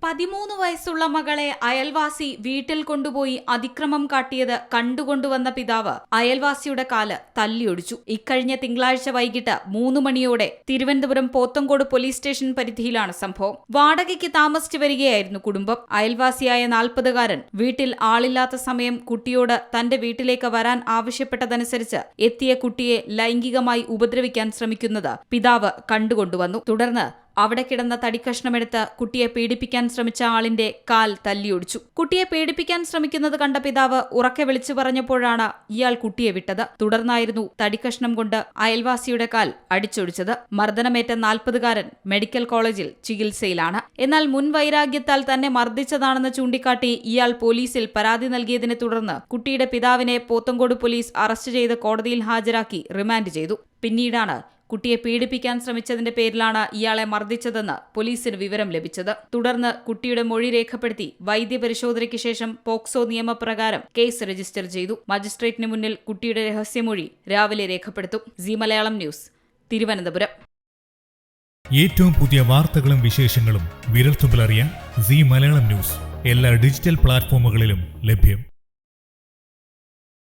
13 വയസ്സുള്ള മകളെ അയൽവാസി വീട്ടിൽ കൊണ്ടുപോയി അതിക്രമം കാട്ടിയത് കണ്ടുകൊണ്ടുവന്ന പിതാവ് അയൽവാസിയുടെ കാല് തല്ലിയൊടിച്ചു. ഇക്കഴിഞ്ഞ തിങ്കളാഴ്ച വൈകിട്ട് 3 മണിയോടെ തിരുവനന്തപുരം പോത്തങ്കോട് പോലീസ് സ്റ്റേഷൻ പരിധിയിലാണ് സംഭവം. വാടകയ്ക്ക് താമസിച്ചു വരികയായിരുന്നു കുടുംബം. അയൽവാസിയായ 40-കാരൻ വീട്ടിൽ ആളില്ലാത്ത സമയം കുട്ടിയോട് തന്റെ വീട്ടിലേക്ക് വരാൻ ആവശ്യപ്പെട്ടതനുസരിച്ച് എത്തിയ കുട്ടിയെ ലൈംഗികമായി ഉപദ്രവിക്കാൻ ശ്രമിക്കുന്നത് പിതാവ് കണ്ടുകൊണ്ടുവന്നു. തുടർന്ന് അവിടെ കിടന്ന തടിക്കഷ്ണമെടുത്ത് കുട്ടിയെ പീഡിപ്പിക്കാൻ ശ്രമിച്ച ആളിന്റെ കാൽ തല്ലിയൊടിച്ചു. കുട്ടിയെ പീഡിപ്പിക്കാൻ ശ്രമിക്കുന്നത് കണ്ട പിതാവ് ഉറക്കെ വിളിച്ചു പറഞ്ഞപ്പോഴാണ് ഇയാൾ കുട്ടിയെ വിട്ടത്. തുടർന്നായിരുന്നു തടിക്കഷ്ണം കൊണ്ട് അയൽവാസിയുടെ കാൽ അടിച്ചൊടിച്ചത്. മർദ്ദനമേറ്റ 40-കാരൻ മെഡിക്കൽ കോളേജിൽ ചികിത്സയിലാണ്. എന്നാൽ മുൻ വൈരാഗ്യത്താൽ തന്നെ മർദ്ദിച്ചതാണെന്ന് ചൂണ്ടിക്കാട്ടി ഇയാൾ പോലീസിൽ പരാതി നൽകിയതിനെ തുടർന്ന് കുട്ടിയുടെ പിതാവിനെ പോത്തങ്കോട് പോലീസ് അറസ്റ്റ് ചെയ്ത് കോടതിയിൽ ഹാജരാക്കി റിമാൻഡ് ചെയ്തു. പിന്നീടാണ് കുട്ടിയെ പീഡിപ്പിക്കാൻ ശ്രമിച്ചതിന്റെ പേരിലാണ് ഇയാളെ മർദ്ദിച്ചതെന്ന് പോലീസിന് വിവരം ലഭിച്ചത്. തുടർന്ന് കുട്ടിയുടെ മൊഴി രേഖപ്പെടുത്തി വൈദ്യപരിശോധനയ്ക്ക് ശേഷം പോക്സോ നിയമപ്രകാരം കേസ് രജിസ്റ്റർ ചെയ്തു. മജിസ്ട്രേറ്റിന് മുന്നിൽ കുട്ടിയുടെ രഹസ്യമൊഴി രാവിലെ രേഖപ്പെടുത്തും. C Malayalam news, Thiruvananthapuram. ഏറ്റവും പുതിയ വാർത്തകളും വിശേഷങ്ങളും വിരൽത്തുമ്പിലറിയാൻ സി മലയാളം ന്യൂസ് എല്ലാ ഡിജിറ്റൽ പ്ലാറ്റ്ഫോമുകളിലും ലഭ്യം.